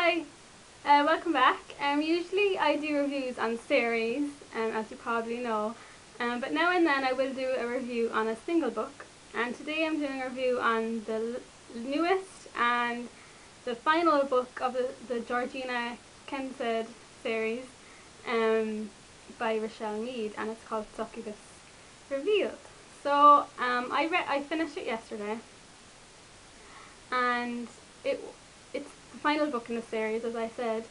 Hi, welcome back. Usually I do reviews on series, as you probably know, but now and then I will do a review on a single book. And today I'm doing a review on the newest and the final book of the Georgina Kincaid series by Richelle Mead, and it's called Succubus Revealed. So I finished it yesterday, and it's the final book in the series, as I said,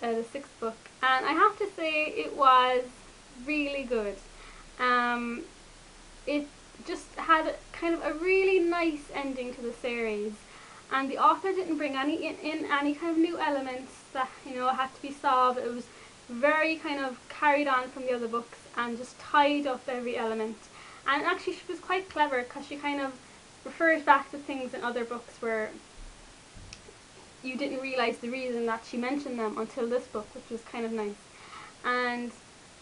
the sixth book, and I have to say it was really good. It just had kind of a really nice ending to the series, and the author didn't bring in any kind of new elements that had to be solved. It was very kind of carried on from the other books and just tied up every element. And actually she was quite clever because she kind of refers back to things in other books where you didn't realise the reason that she mentioned them until this book, which was kind of nice. And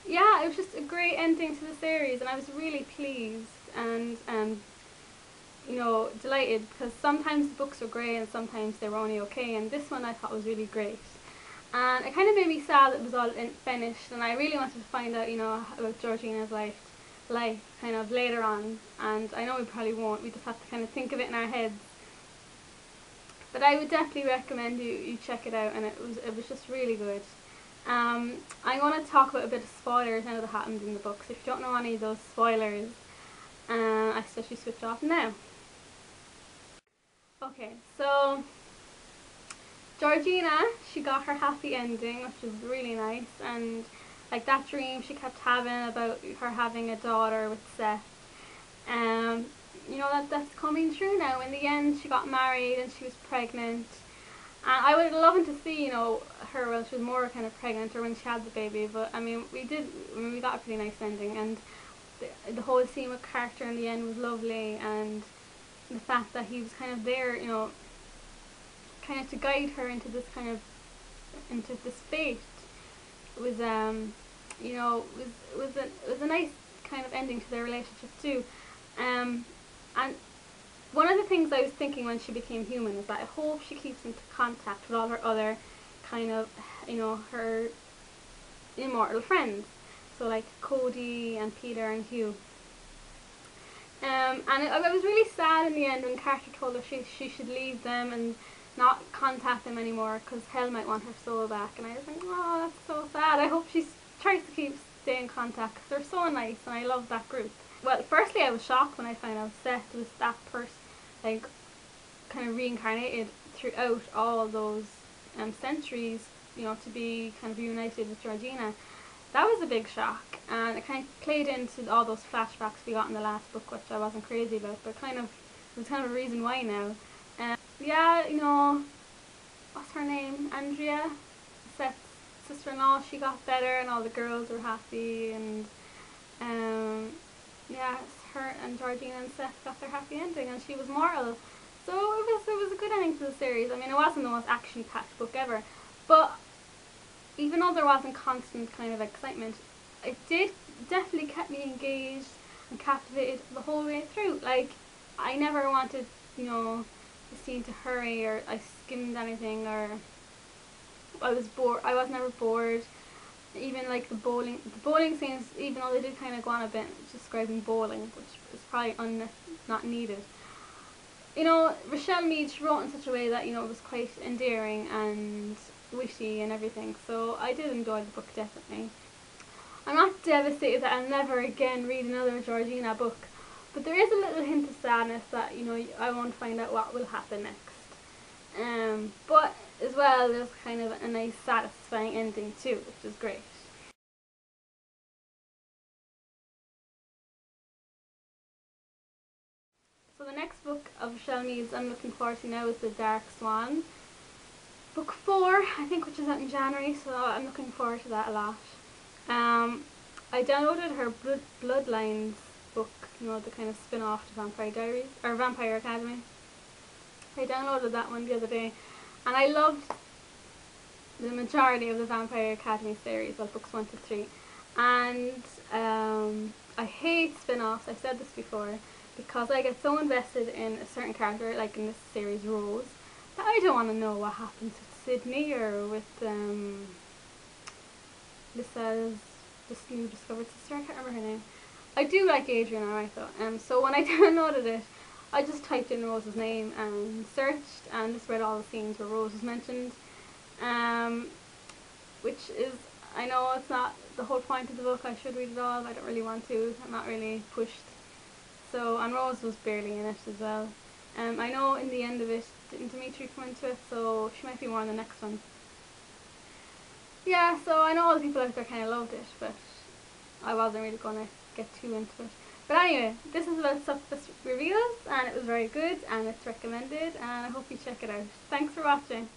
yeah, it was just a great ending to the series, and I was really pleased and delighted, because sometimes the books were great and sometimes they were only okay, and this one I thought was really great. And it kind of made me sad that it was all finished, and I really wanted to find out, about Georgina's life kind of later on, and I know we probably won't, we just have to kind of think of it in our heads. But I would definitely recommend you check it out, and it was just really good. I'm going to talk about a bit of spoilers now that happened in the books. If you don't know any of those spoilers, I suggest you switch off now. Okay, so Georgina, she got her happy ending, which was really nice, and like that dream she kept having about her having a daughter with Seth, that's coming true now. In the end, she got married and she was pregnant, and I would love to see her when she was more kind of pregnant, or when she had the baby. But I mean, we got a pretty nice ending, and the whole scene with Carter in the end was lovely, and the fact that he was kind of there, kind of to guide her into this fate was was a nice kind of ending to their relationship too. And one of the things I was thinking when she became human is that I hope she keeps into contact with all her other kind of her immortal friends, so like Cody and Peter and Hugh. And I was really sad in the end when Carter told her she should leave them and not contact them anymore, because Hell might want her soul back. And I was like, oh, that's so sad. I hope she tries to stay in contact, because they're so nice and I love that group. Well, firstly I was shocked when I found out Seth was that person, like kind of reincarnated throughout all those centuries, to be kind of reunited with Georgina. That was a big shock, and it kind of played into all those flashbacks we got in the last book, which I wasn't crazy about, but there's kind of a reason why now. Yeah, what's her name? Andrea, Seth's sister-in-law, she got better and all the girls were happy, and yeah, her and Georgina and Seth got their happy ending, and she was mortal. So it was a good ending to the series. I mean, it wasn't the most action-packed book ever, but even though there wasn't constant kind of excitement, it definitely kept me engaged and captivated the whole way through. Like, I never wanted, the scene to hurry, or I skimmed anything, or I was bored. I was never bored. Even like the bowling scenes, even though they did kind of go on a bit describing bowling, which is probably not needed. Richelle Mead, she wrote in such a way that, it was quite endearing and witty and everything, so I did enjoy the book, definitely. I'm not devastated that I'll never again read another Georgina book, but there is a little hint of sadness that, I won't find out what will happen next. But as well, there's kind of a nice satisfying ending too, which is great. So the next book of Richelle Mead's I'm looking forward to now is The Dark Swan. Book 4, I think, which is out in January, so I'm looking forward to that a lot. I downloaded her Bloodlines book, the kind of spin-off to Vampire Diaries, or Vampire Academy. I downloaded that one the other day, and I loved the majority of the Vampire Academy series, well, books 1 to 3. And I hate spin-offs, I've said this before, because I get so invested in a certain character, like in this series Rose, that I don't want to know what happens with Sydney, or with Lissa's just new discovered sister. I can't remember her name. I do like Adrian alright though. So when I downloaded it, I just typed in Rose's name and searched, and just read all the scenes where Rose was mentioned. Which is, I know it's not the whole point of the book. I should read it all, but I don't really want to. I'm not really pushed. So, and Rose was barely in it as well. I know in the end of it, didn't Dimitri come into it, so she might be more in the next one. Yeah, so I know all the people out there kind of loved it, but I wasn't really going to get too into it. But anyway, this is about Succubus Revealed, and it was very good, and it's recommended, and I hope you check it out. Thanks for watching.